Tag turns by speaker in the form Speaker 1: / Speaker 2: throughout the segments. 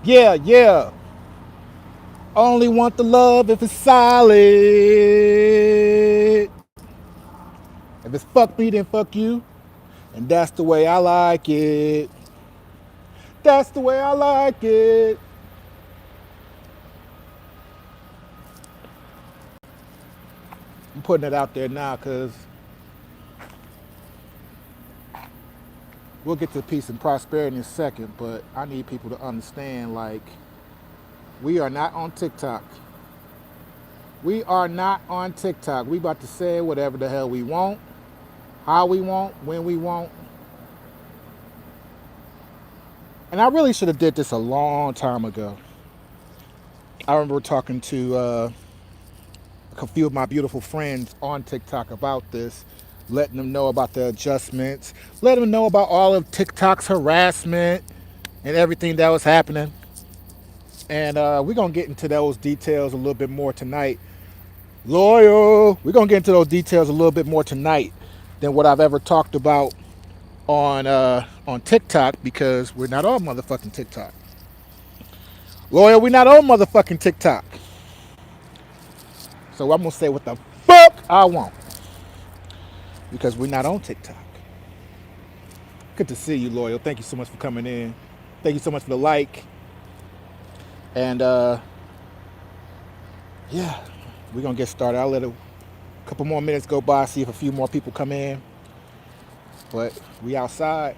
Speaker 1: Yeah, yeah. Only want the love if it's solid. If it's fuck me, then fuck you. And that's the way I like it. That's the way I like it. I'm putting it out there now because we'll get to peace and prosperity in a second, but I need people to understand like, we are not on TikTok. We are not on TikTok. We about to say whatever the hell we want, how we want, when we want. And I really should have did this a long time ago. I remember talking to a few of my beautiful friends on TikTok about this, letting them know about the adjustments, letting them know about all of TikTok's harassment and everything that was happening. And we're going to get into those details a little bit more tonight. Loyal. We're going to get into those details a little bit more tonight than what I've ever talked about on TikTok because we're not on motherfucking TikTok. Loyal, we're not on motherfucking TikTok. So I'm going to say what the fuck I want because we're not on TikTok. Good to see you, Loyal. Thank you so much for coming in. Thank you so much for the like. And yeah, we're going to get started. I'll let a couple more minutes go by, see if a few more people come in. But we outside.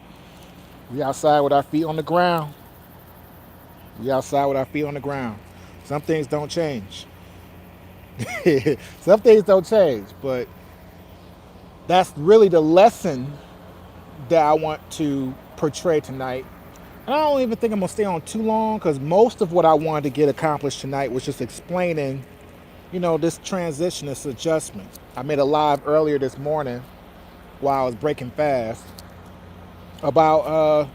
Speaker 1: We outside with our feet on the ground. We outside with our feet on the ground. Some things don't change. Some things don't change, but that's really the lesson that I want to portray tonight. And I don't even think I'm gonna stay on too long because most of what I wanted to get accomplished tonight was just explaining, this transition, this adjustment. I made a live earlier this morning while I was breaking fast about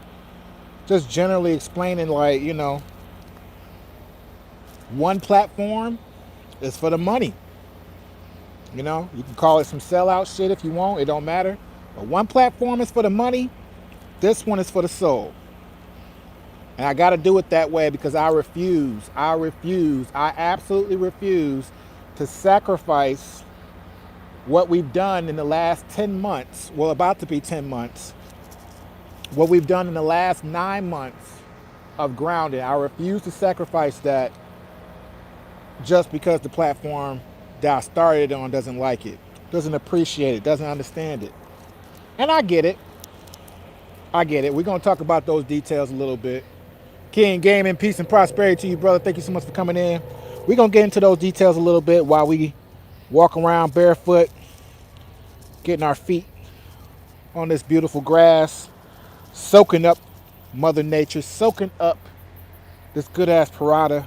Speaker 1: just generally explaining, like, one platform is for the money. You can call it some sellout shit if you want, it don't matter. But one platform is for the money, this one is for the soul. And I got to do it that way because I absolutely refuse to sacrifice what we've done in the last 10 months, well, about to be 10 months, what we've done in the last 9 months of grounding. I refuse to sacrifice that just because the platform that I started on doesn't like it, doesn't appreciate it, doesn't understand it. And I get it. I get it. We're going to talk about those details a little bit. King Gaming, peace and prosperity to you, brother. Thank you so much for coming in. We're going to get into those details a little bit while we walk around barefoot, getting our feet on this beautiful grass, soaking up Mother Nature, soaking up this good ass parada,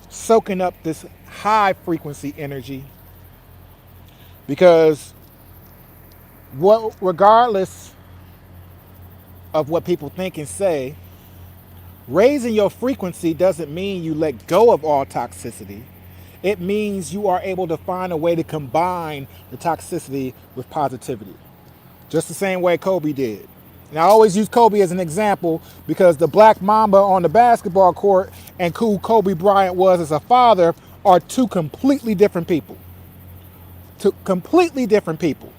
Speaker 1: soaking up this high frequency energy. Because regardless of what people think and say, raising your frequency doesn't mean you let go of all toxicity. It means you are able to find a way to combine the toxicity with positivity. Just the same way Kobe did. And I always use Kobe as an example because the black mamba on the basketball court and who Kobe Bryant was as a father are two completely different people. Two completely different people.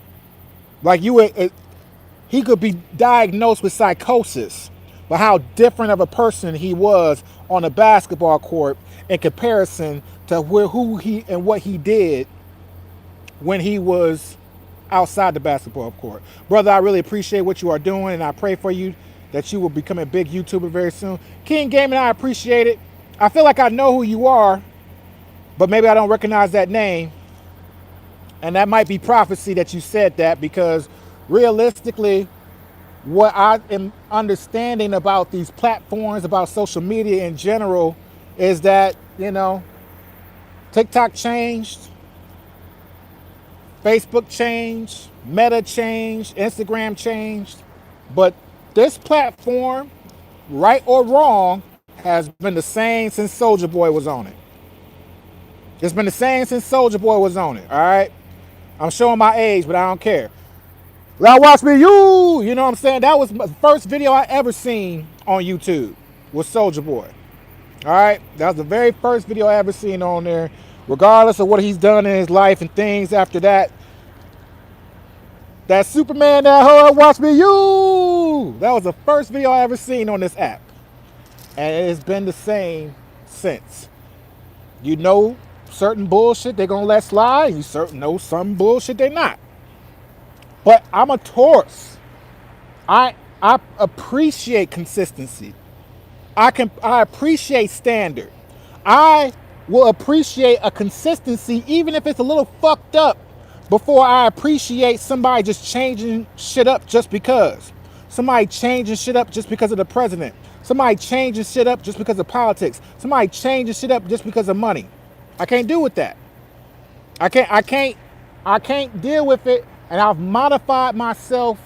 Speaker 1: Like he could be diagnosed with psychosis, but how different of a person he was on a basketball court in comparison to who he and what he did when he was outside the basketball court. Brother, I really appreciate what you are doing, and I pray for you that you will become a big YouTuber very soon. King Gaming, I appreciate it. I feel like I know who you are, but maybe I don't recognize that name. And that might be prophecy that you said that, because realistically, what I am understanding about these platforms, about social media in general, is that, TikTok changed, Facebook changed, Meta changed, Instagram changed, but this platform, right or wrong, has been the same since Soulja Boy was on it. It's been the same since Soulja Boy was on it, all right? I'm showing my age, but I don't care. Now watch me, you know what I'm saying? That was the first video I ever seen on YouTube was Soulja Boy. All right, that was the very first video I ever seen on there. Regardless of what he's done in his life and things after that, that Superman, that hoe, watch me, you. That was the first video I ever seen on this app, and it's been the same since. You know, certain bullshit they're gonna let slide. You certain know some bullshit they're not. But I'm a Taurus. I appreciate consistency. I appreciate standard. I will appreciate a consistency even if it's a little fucked up before I appreciate somebody just changing shit up just because. Somebody changing shit up just because of the president. Somebody changing shit up just because of politics. Somebody changing shit up just because of money. I can't do with that. I can't deal with it, and I've modified myself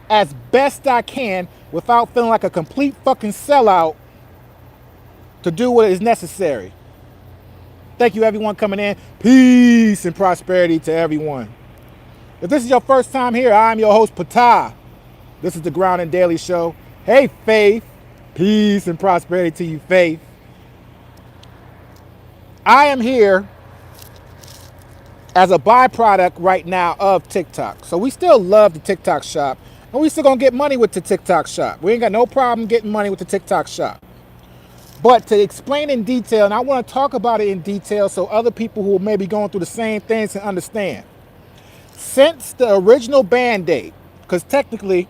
Speaker 1: as best I can without feeling like a complete fucking sellout to do what is necessary. Thank you, everyone, coming in. Peace and prosperity to everyone. If this is your first time here, I'm your host, Patah. This is the Ground and Daily Show. Hey, Faith. Peace and prosperity to you, Faith. I am here as a byproduct right now of TikTok. So we still love the TikTok shop, and we still gonna get money with the TikTok shop. We ain't got no problem getting money with the TikTok shop. But to explain in detail, and I want to talk about it in detail so other people who may be going through the same things can understand. Since the original ban date, because technically,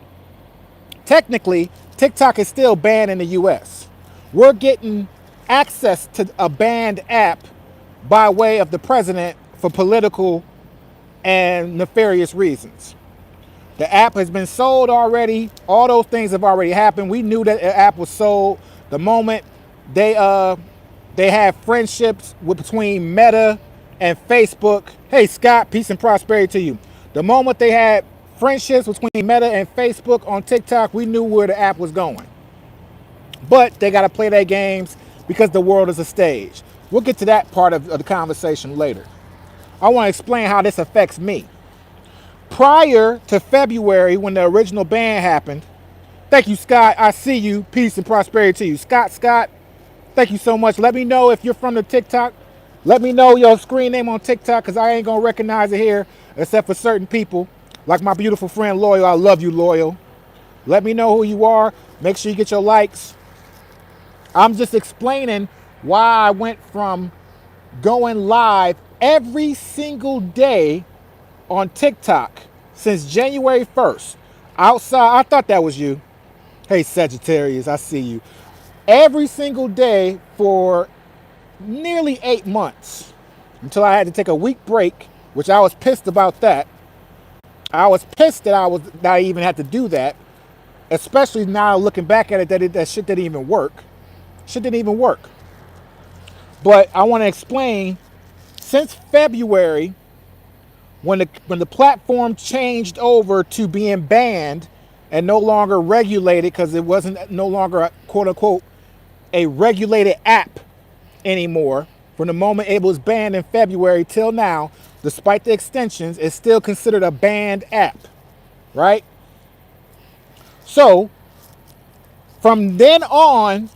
Speaker 1: TikTok is still banned in the US. We're getting access to a banned app by way of the president for political and nefarious reasons. The app has been sold already. All those things have already happened. We knew that the app was sold the moment they have friendships between Meta and Facebook. Hey, Scott, peace and prosperity to you. The moment they had friendships between Meta and Facebook on TikTok, we knew where the app was going. But they got to play their games because the world is a stage. We'll get to that part of the conversation later. I want to explain how this affects me. Prior to February, when the original ban happened, thank you, Scott. I see you. Peace and prosperity to you. Scott, thank you so much. Let me know if you're from the TikTok. Let me know your screen name on TikTok, because I ain't going to recognize it here except for certain people. Like my beautiful friend, Loyal. I love you, Loyal. Let me know who you are. Make sure you get your likes. I'm just explaining why I went from going live every single day on TikTok since January 1st. Outside, I thought that was you. Hey, Sagittarius, I see you. Every single day for nearly 8 months until I had to take a week break, which I was pissed about that. I was pissed that I even had to do that, especially now looking back at it, that shit didn't even work. Shit didn't even work. But I want to explain, since February, when the platform changed over to being banned and no longer regulated, because it wasn't no longer a, quote unquote, a regulated app anymore. From the moment it was banned in February till now, despite the extensions, it's still considered a banned app, right? So from then on,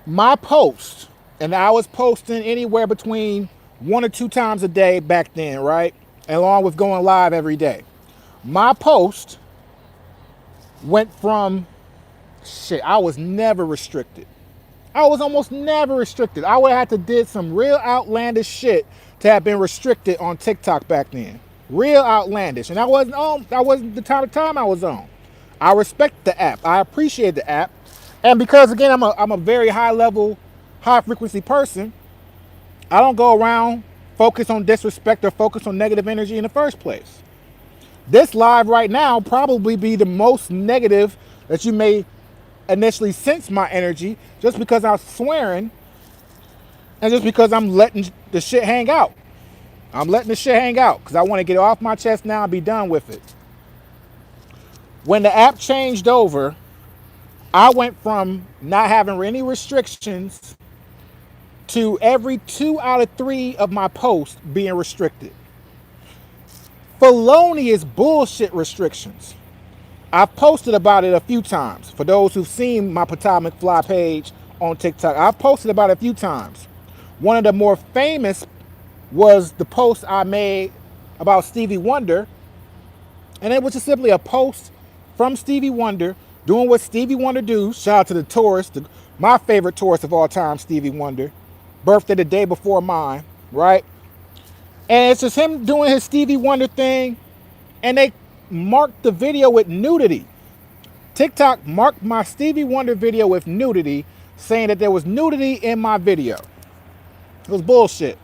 Speaker 1: my post, and I was posting anywhere between 1 or 2 times a day back then, right? Along with going live every day. My post went from, I was never restricted. I was almost never restricted. I would have had to did some real outlandish shit to have been restricted on TikTok back then. Real outlandish. And that wasn't the type of time I was on. I respect the app. I appreciate the app. And because, again, I'm a very high level, high frequency person, I don't go around focus on disrespect or focus on negative energy in the first place. This live right now probably be the most negative that you may initially sense my energy, just because I'm swearing and just because I'm letting the shit hang out. I'm letting the shit hang out because I want to get it off my chest now and be done with it. When the app changed over, I went from not having any restrictions to every 2 out of 3 of my posts being restricted. Felonious bullshit restrictions. I've posted about it a few times. For those who've seen my PtahMcfly page on TikTok. I've posted about it a few times. One of the more famous was the post I made about Stevie Wonder, and it was just simply a post from Stevie Wonder doing what Stevie Wonder do. Shout out to the tourist, my favorite tourist of all time, Stevie Wonder. Birthday the day before mine, right? And it's just him doing his Stevie Wonder thing, and they marked the video with nudity. TikTok marked my Stevie Wonder video with nudity, saying that there was nudity in my video. It was bullshit.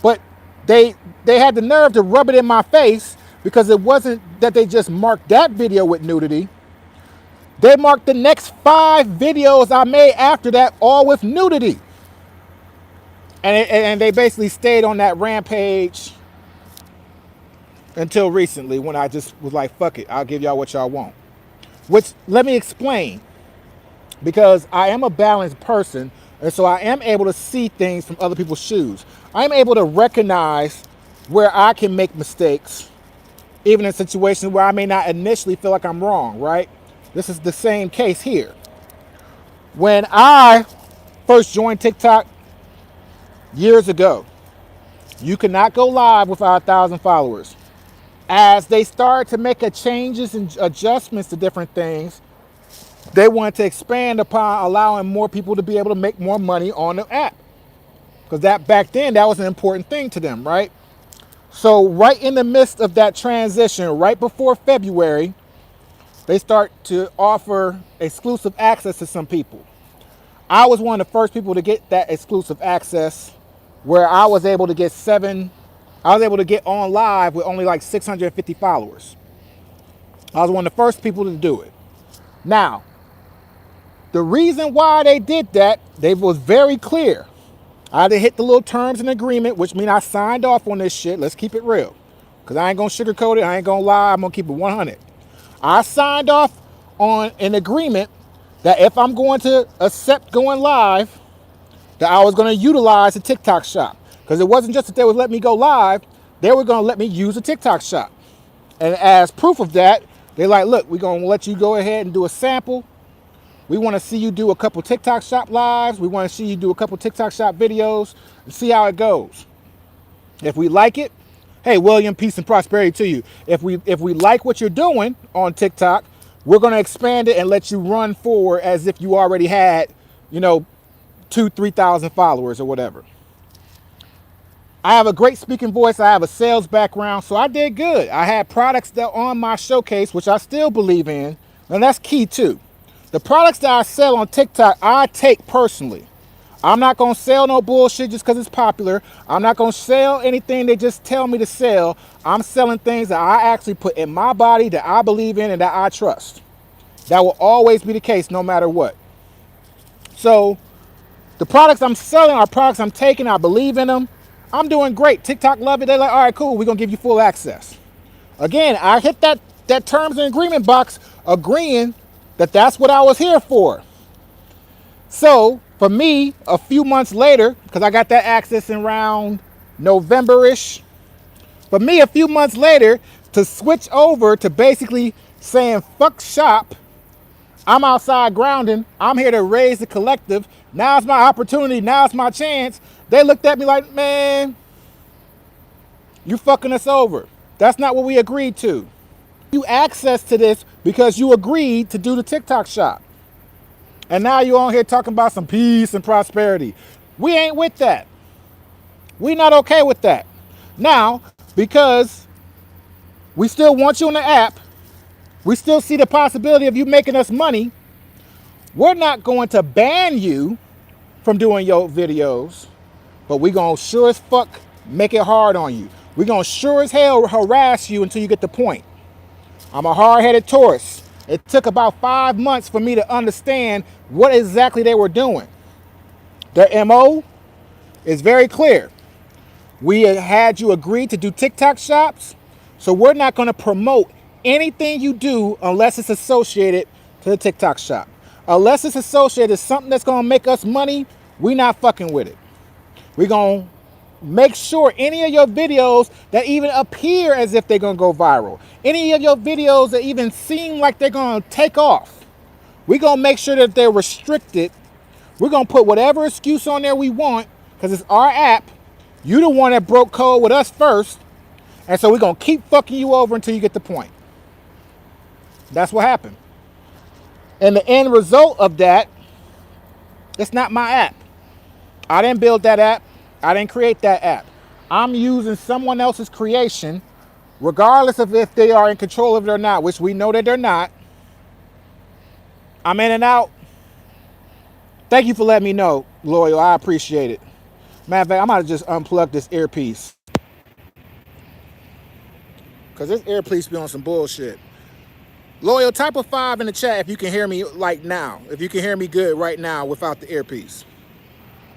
Speaker 1: But they had the nerve to rub it in my face, because it wasn't that they just marked that video with nudity. They marked the next 5 videos I made after that all with nudity. And they basically stayed on that rampage until recently, when I just was like, fuck it, I'll give y'all what y'all want. Which, let me explain, because I am a balanced person, and so I am able to see things from other people's shoes. I am able to recognize where I can make mistakes, even in situations where I may not initially feel like I'm wrong, right? This is the same case here. When I first joined TikTok years ago, you could not go live without 1,000 followers. As they started to make changes and adjustments to different things, they wanted to expand upon allowing more people to be able to make more money on the app. Because that back then, that was an important thing to them, right? So right in the midst of that transition, right before February, they start to offer exclusive access to some people. I was one of the first people to get that exclusive access, where I was able to get on live with only like 650 followers. I was one of the first people to do it. Now, the reason why they did that, they was very clear. I had to hit the little terms and agreement, which means I signed off on this shit. Let's keep it real. Because I ain't going to sugarcoat it. I ain't going to lie. I'm going to keep it 100. I signed off on an agreement that if I'm going to accept going live, that I was going to utilize the TikTok shop. Because it wasn't just that they would let me go live, they were going to let me use the TikTok shop. And as proof of that, they're like, look, we're going to let you go ahead and do a sample. We want to see you do a couple TikTok shop lives. We want to see you do a couple TikTok shop videos and see how it goes. If we like it, hey, William, peace and prosperity to you. If we like what you're doing on TikTok, we're going to expand it and let you run forward as if you already had, 2,000-3,000 followers or whatever. I have a great speaking voice. I have a sales background, so I did good. I had products that on my showcase, which I still believe in, and that's key too. The products that I sell on TikTok, I take personally. I'm not going to sell no bullshit just because it's popular. I'm not going to sell anything they just tell me to sell. I'm selling things that I actually put in my body, that I believe in and that I trust. That will always be the case no matter what. So the products I'm selling are products I'm taking. I believe in them. I'm doing great. TikTok love it. They're like, all right, cool. We're going to give you full access. Again, I hit that terms and agreement box agreeing that that's what I was here for. So for me, a few months later, because I got that access in around November-ish, for me, a few months later, to switch over to basically saying, fuck shop, I'm outside grounding, I'm here to raise the collective, now's my opportunity, now's my chance. They looked at me like, man, you fucking us over. That's not what we agreed to. You access to this because you agreed to do the TikTok shop. And now you're on here talking about some peace and prosperity. We ain't with that. We not okay with that. Now, because we still want you on the app, we still see the possibility of you making us money, we're not going to ban you from doing your videos, but we're going to sure as fuck make it hard on you. We're going to sure as hell harass you until you get the point. I'm a hard-headed Taurus. It took about 5 months for me to understand what exactly they were doing. Their MO is very clear. We had you agree to do TikTok shops, so we're not going to promote anything you do unless it's associated to the TikTok shop. Unless it's associated with something that's going to make us money, we not fucking with it. We're going to make sure any of your videos that even appear as if they're going to go viral, any of your videos that even seem like they're going to take off, we're going to make sure that they're restricted We're going to put whatever excuse on there we want because it's our app. You the one that broke code with us first. And so we're going to keep fucking you over until you get the point. That's what happened. And the end result of that, it's not my app. I didn't build that app. I didn't create that app. I'm using someone else's creation, regardless of if they are in control of it or not, which we know that they're not. I'm in and out. Thank you for letting me know, Loyal. I appreciate it. Matter of fact, I'm about to just unplug this earpiece. Because this earpiece be on some bullshit. Loyal, type a 5 in the chat if you can hear me like now. If you can hear me good right now without the earpiece.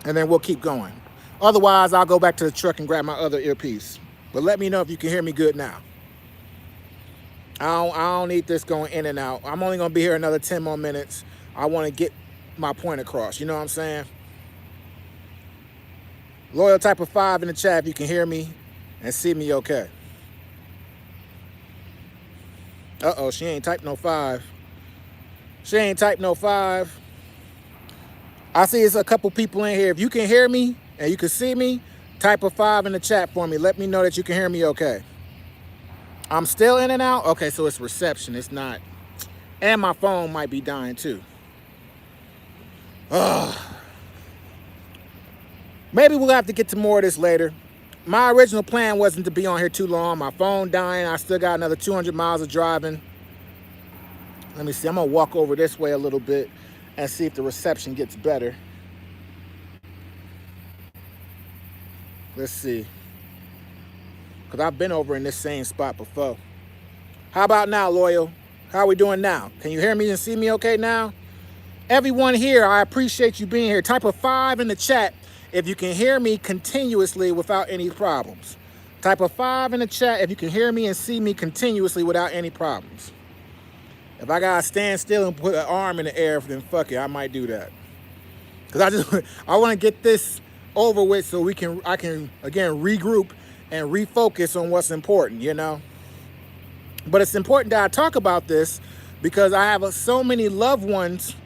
Speaker 1: And then we'll keep going. Otherwise, I'll go back to the truck and grab my other earpiece. But let me know if you can hear me good now. I don't need this going in and out. I'm only going to be here another 10 more minutes. I want to get my point across. You know what I'm saying? Loyal, type of 5 in the chat if you can hear me and see me okay. Uh-oh, she ain't typed no 5. She ain't typed no 5. I see it's a couple people in here. If you can hear me and you can see me, type a 5 in the chat for me. Let me know that you can hear me okay. I'm still in and out? Okay, so it's reception. It's not. And my phone might be dying too. Ugh. Maybe we'll have to get to more of this later. My original plan wasn't to be on here too long. My phone dying. I still got another 200 miles of driving. Let me see. I'm going to walk over this way a little bit and see if the reception gets better. Let's see. Because I've been over in this same spot before. How about now, Loyal? How are we doing now? Can you hear me and see me okay now? Everyone here, I appreciate you being here. Type a 5 in the chat if you can hear me continuously without any problems. Type a 5 in the chat if you can hear me and see me continuously without any problems. If I gotta stand still and put an arm in the air, then fuck it, I might do that. Because I want to get this over with so I can again regroup and refocus on what's important, you know. But it's important that I talk about this because I have so many loved ones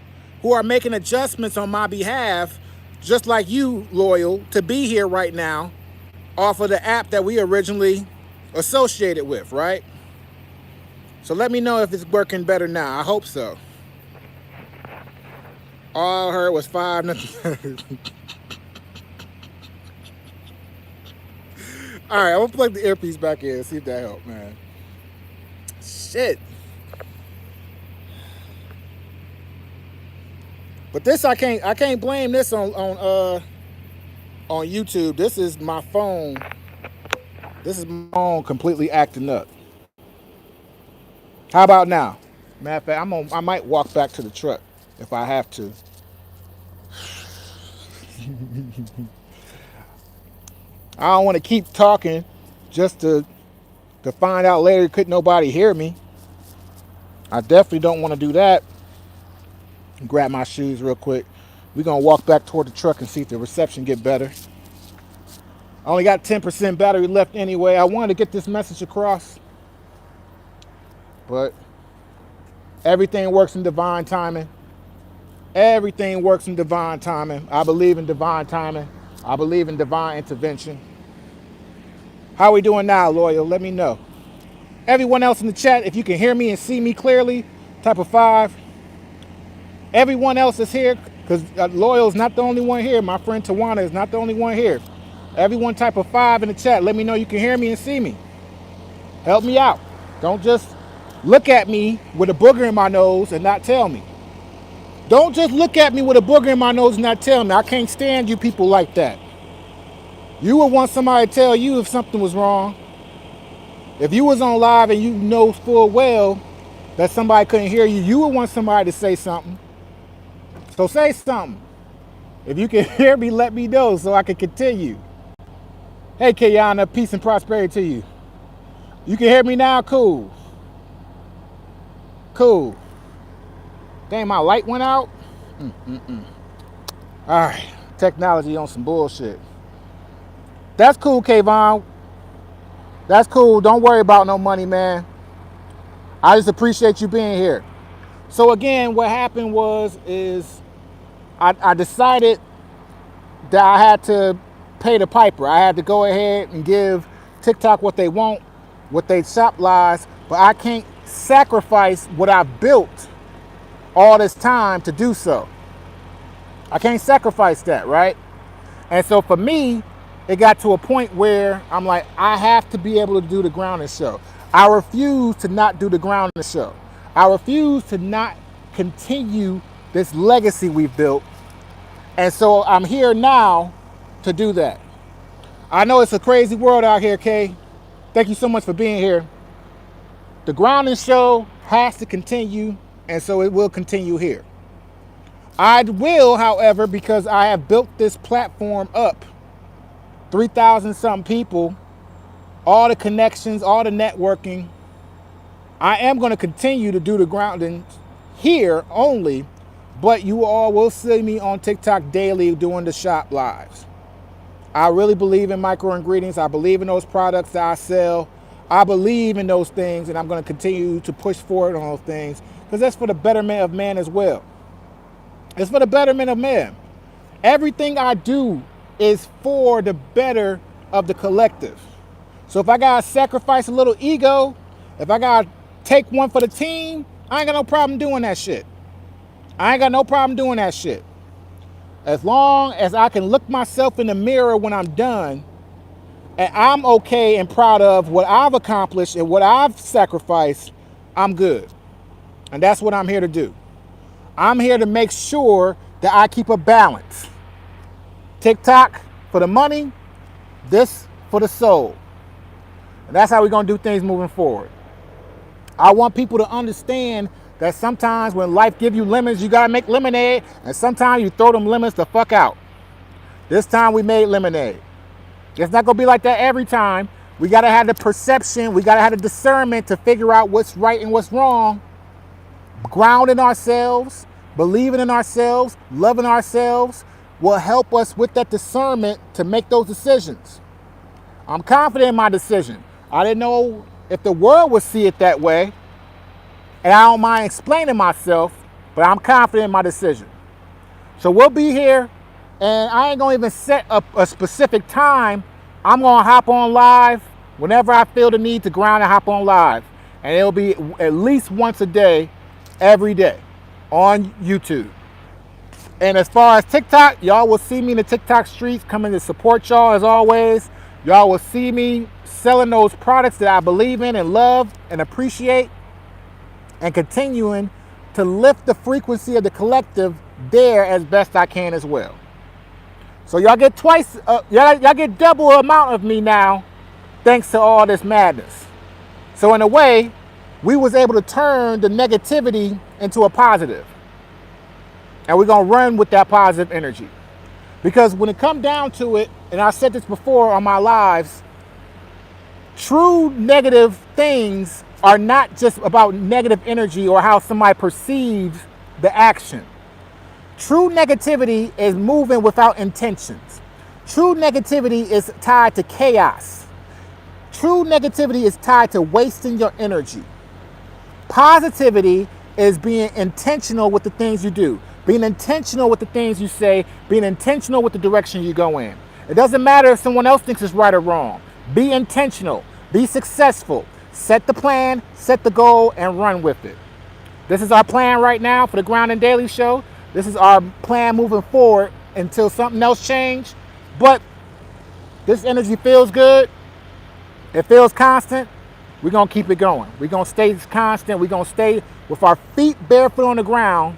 Speaker 1: who are making adjustments on my behalf, just like you, Loyal, to be here right now off of the app that we originally associated with, right? So let me know if it's working better now. I hope so. All I heard was 5. All right, I'm gonna plug the earpiece back in and see if that helped, man. Shit. But this I can't blame this on YouTube. This is my phone. This is my phone completely acting up. How about now? Matter of fact, I might walk back to the truck if I have to. I don't want to keep talking just to find out later could nobody hear me. I definitely don't want to do that. Grab my shoes real quick. We're going to walk back toward the truck and see if the reception get better. I only got 10% battery left anyway. I wanted to get this message across. But everything works in divine timing. Everything works in divine timing. I believe in divine timing. I believe in divine intervention. How are we doing now, Loyal? Let me know. Everyone else in the chat, if you can hear me and see me clearly, type a 5. Everyone else is here, because Loyal is not the only one here. My friend Tawana is not the only one here. Everyone type a 5 in the chat. Let me know you can hear me and see me. Help me out. Don't just look at me with a booger in my nose and not tell me. Don't just look at me with a booger in my nose and not tell me. I can't stand you people like that. You would want somebody to tell you if something was wrong. If you was on live and you know full well that somebody couldn't hear you, you would want somebody to say something. So say something. If you can hear me, let me know so I can continue. Hey, Kayana, peace and prosperity to you. You can hear me now? Cool. Cool. Dang, my light went out? All right, technology on some bullshit. That's cool, Kayvon. That's cool. Don't worry about no money, man. I just appreciate you being here. So again, what happened is I decided that I had to pay the piper. I had to go ahead and give TikTok what they want, what they shop lies, but I can't sacrifice what I've built all this time to do so. I can't sacrifice that, right? And so for me, it got to a point where I'm like, I have to be able to do the grounding show. I refuse to not do the grounding show. I refuse to not continue this legacy we've built. And so I'm here now to do that. I know it's a crazy world out here, Kay. Thank you so much for being here. The grounding show has to continue, and so it will continue here. I will, however, because I have built this platform up, 3,000 something people, all the connections, all the networking. I am going to continue to do the grounding here only, but you all will see me on TikTok daily doing the shop lives. I really believe in micro ingredients. I believe in those products that I sell. I believe in those things, and I'm going to continue to push forward on those things because that's for the betterment of man as well. It's for the betterment of man. Everything I do is for the better of the collective. So if I got to sacrifice a little ego, if I got to take one for the team, I ain't got no problem doing that shit. I ain't got no problem doing that shit. As long as I can look myself in the mirror when I'm done and I'm okay and proud of what I've accomplished and what I've sacrificed, I'm good. And that's what I'm here to do. I'm here to make sure that I keep a balance. TikTok for the money, this for the soul. And that's how we're going to do things moving forward. I want people to understand that sometimes when life gives you lemons, you got to make lemonade, and sometimes you throw them lemons the fuck out. This time we made lemonade. It's not going to be like that every time. We got to have the perception, we got to have the discernment to figure out what's right and what's wrong. Grounding ourselves, believing in ourselves, loving ourselves will help us with that discernment to make those decisions. I'm confident in my decision. I didn't know if the world would see it that way, and I don't mind explaining myself, but I'm confident in my decision. So we'll be here, and I ain't gonna even set up a specific time. I'm gonna hop on live whenever I feel the need to ground and hop on live. And it'll be at least once a day, every day on YouTube. And as far as TikTok, y'all will see me in the TikTok streets coming to support y'all as always. Y'all will see me selling those products that I believe in and love and appreciate, and continuing to lift the frequency of the collective there as best I can as well. So y'all get twice, y'all get double amount of me now, thanks to all this madness. So in a way, we was able to turn the negativity into a positive. And we're gonna run with that positive energy. Because when it comes down to it, and I said this before on my lives, true negative things are not just about negative energy or how somebody perceives the action. True negativity is moving without intentions. True negativity is tied to chaos. True negativity is tied to wasting your energy. Positivity is being intentional with the things you do, being intentional with the things you say, being intentional with the direction you go in. It doesn't matter if someone else thinks it's right or wrong. Be intentional, be successful, set the plan, set the goal, and run with it. This is our plan right now for the Ground and Daily Show. This is our plan moving forward until something else changes. But this energy feels good. It feels constant. We're going to keep it going. We're going to stay constant. We're going to stay with our feet barefoot on the ground,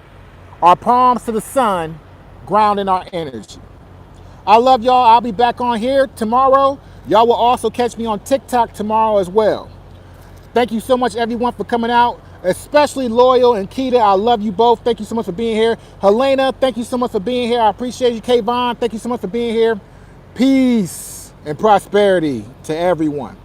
Speaker 1: our palms to the sun, grounding our energy. I love y'all. I'll be back on here tomorrow. Y'all will also catch me on TikTok tomorrow as well. Thank you so much, everyone, for coming out, especially Loyal and Keita. I love you both. Thank you so much for being here. Helena, thank you so much for being here. I appreciate you. Kayvon, thank you so much for being here. Peace and prosperity to everyone.